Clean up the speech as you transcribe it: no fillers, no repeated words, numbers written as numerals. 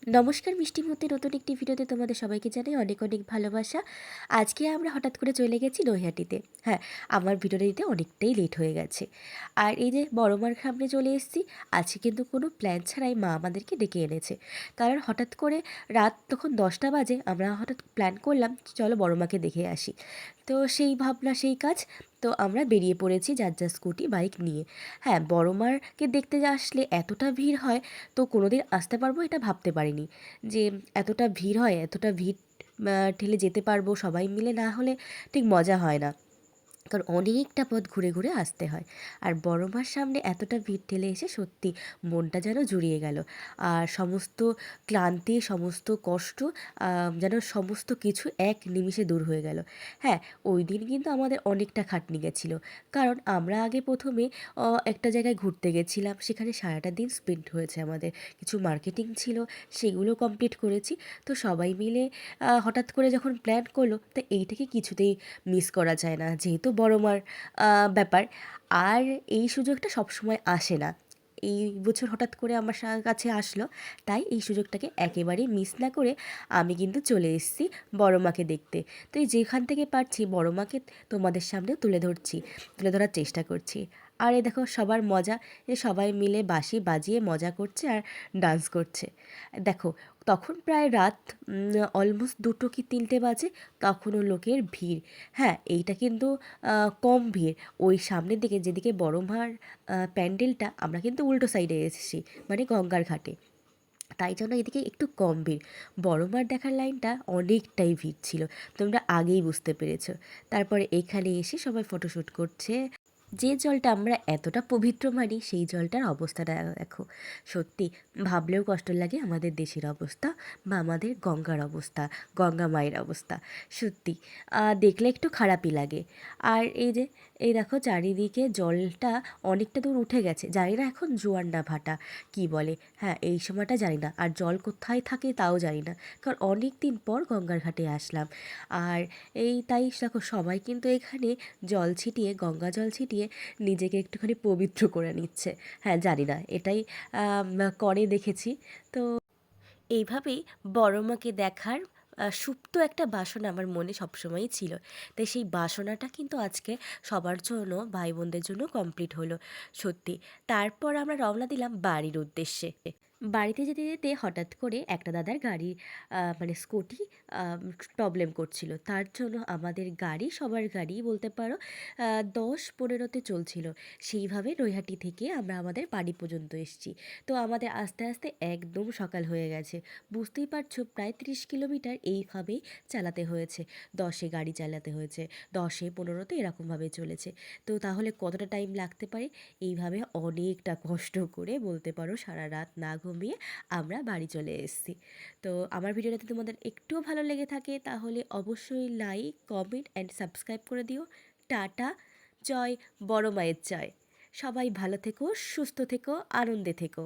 নমস্কার মিষ্টিমতি নতুন একটি ভিডিওতে তোমাদের সবাইকে জানাই অনেক অনেক ভালোবাসা। আজকে আমরা হঠাৎ করে চলে গেছি নৈহাটিতে। হ্যাঁ, আমার ভিডিওটা দিতে অনেকটাই লেট হয়ে গেছে। আর এই যে বড় মার সামনে চলে এসেছি, আজকে কিন্তু কোনো প্ল্যান ছাড়াই মা আমাদেরকে ডেকে এনেছে। কারণ হঠাৎ করে রাত তখন 10টা বাজে, আমরা হঠাৎ প্ল্যান করলাম চলো বড় মাকে দেখে আসি। তো সেই ভাবনা সেই কাজ, তো আমরা বেরিয়ে পড়েছি যার যার স্কুটি বাইক নিয়ে। হ্যাঁ, বড় মারকে দেখতে আসলে এতটা ভিড় হয়, তো কোনোদিন আসতে পারবো এটা ভাবতে পারিনি যে এতটা ভিড় হয়, এতটা ভিড় ঠেলে যেতে পারবো সবাই মিলে, না হলে ঠিক মজা হয় না। কারণ অনেকটা পথ ঘুরে ঘুরে আসতে হয়। আর বড় মার সামনে এতটা ভিড় ঠেলে এসে সত্যি মনটা যেন জুড়িয়ে গেল। আর সমস্ত ক্লান্তি, সমস্ত কষ্ট, যেন সমস্ত কিছু এক নিমিষে দূর হয়ে গেল। হ্যাঁ, ওই দিন কিন্তু আমাদের অনেকটা খাটনি গেছিলো। কারণ আমরা আগে প্রথমে একটা জায়গায় ঘুরতে গেছিলাম, সেখানে সারাটা দিন স্পেন্ড হয়েছে আমাদের। কিছু মার্কেটিং ছিল, সেগুলো কমপ্লিট করেছি। তো সবাই মিলে হঠাৎ করে যখন প্ল্যান করলো, তো এইটাকে কিছুতেই মিস করা যায় না, যেহেতু বড় মার ব্যাপার। আর এই সুযোগটা সবসময় আসে না, এই বছর হঠাৎ করে আমার কাছে আসলো, তাই এই সুযোগটাকে একেবারেই মিস না করে আমি কিন্তু চলে এসেছি বড় মাকে দেখতে। তো এই যেখান থেকে পারছি বড় মাকে তোমাদের সামনেও তুলে ধরার চেষ্টা করছি। আর এই দেখো সবার মজা, যে সবাই মিলে বাঁশি বাজিয়ে মজা করছে আর ডান্স করছে। দেখো তখন প্রায় রাত অলমোস্ট 2টো কি 3টে বাজে, তখনও লোকের ভিড়। হ্যাঁ, এইটা কিন্তু কম ভিড়। ওই সামনের দিকে যেদিকে বড় মার প্যান্ডেলটা, আমরা কিন্তু উল্টো সাইডে এসেছি, মানে গঙ্গার ঘাটে, তাই জন্য এদিকে একটু কম ভিড়। বড় মার দেখার লাইনটা অনেকটাই ভিড় ছিল, তোমরা আগেই বুঝতে পেরেছো। তারপরে এখানে এসে সবাই ফটোশ্যুট করছে। যে জলটা আমরা এতটা পবিত্র মানি, সেই জলটার অবস্থাটা দেখো। সত্যি ভাবলেও কষ্ট লাগে আমাদের দেশের অবস্থা, বা আমাদের গঙ্গার অবস্থা, গঙ্গা মায়ের অবস্থা। সত্যি দেখলে একটু খারাপই লাগে। আর এই দেখো চারিদিকে জলটা অনেকটা দূর উঠে গেছে, জানি না এখন জোয়ার না ভাটা কী বলে। হ্যাঁ, এই সময়টা জানি না, আর জল কোথায় থাকে তাও জানি না, কারণ অনেক দিন পর গঙ্গার ঘাটে আসলাম। আর তাই দেখো সবাই কিন্তু এখানে জল ছিটিয়ে, গঙ্গা জল ছিটিয়ে নিজেকে একটুখানি পবিত্র করে নিচ্ছে। হ্যাঁ, জানি না এটাই করে দেখেছি। তো এইভাবেই বড় মাকে দেখার সুপ্ত একটা বাসনা আমার মনে সবসময়ই ছিল। তাই সেই বাসনাটা কিন্তু আজকে সবার জন্য, ভাই বোনদের জন্য কমপ্লিট হলো। সত্যি। তারপর আমরা রওনা দিলাম বাড়ির উদ্দেশ্যে। বাড়িতে যেতে যেতে হঠাৎ করে একটা দাদার গাড়ি, মানে স্কুটি প্রবলেম করছিল, তার জন্য আমাদের গাড়ি, সবার গাড়ি বলতে পারো 10-15তে চলছিল। সেইভাবে নৈহাটি থেকে আমরা আমাদের বাড়ি পর্যন্ত এসেছি। তো আমাদের আস্তে আস্তে একদম সকাল হয়ে গেছে। বুঝতেই পারছো, প্রায় 30 কিলোমিটার এইভাবেই চালাতে হয়েছে। 10-এ গাড়ি চালাতে হয়েছে, 10-এ 15তে এরকমভাবে চলেছে। তো তাহলে কতটা টাইম লাগতে পারে? এইভাবে অনেকটা কষ্ট করে বলতে পারো সারা রাত না ঘুমিয়ে আমরা বাড়ি চলে এসেছি। তো আমার ভিডিওটাতে তোমাদের একটুও ভালো লেগে থাকে তাহলে অবশ্যই লাইক, কমেন্ট অ্যান্ড সাবস্ক্রাইব করে দিও। টাটা। জয় বড় মায়ের জয়। সবাই ভালো থেকো, সুস্থ থেকো, আনন্দে থেকো।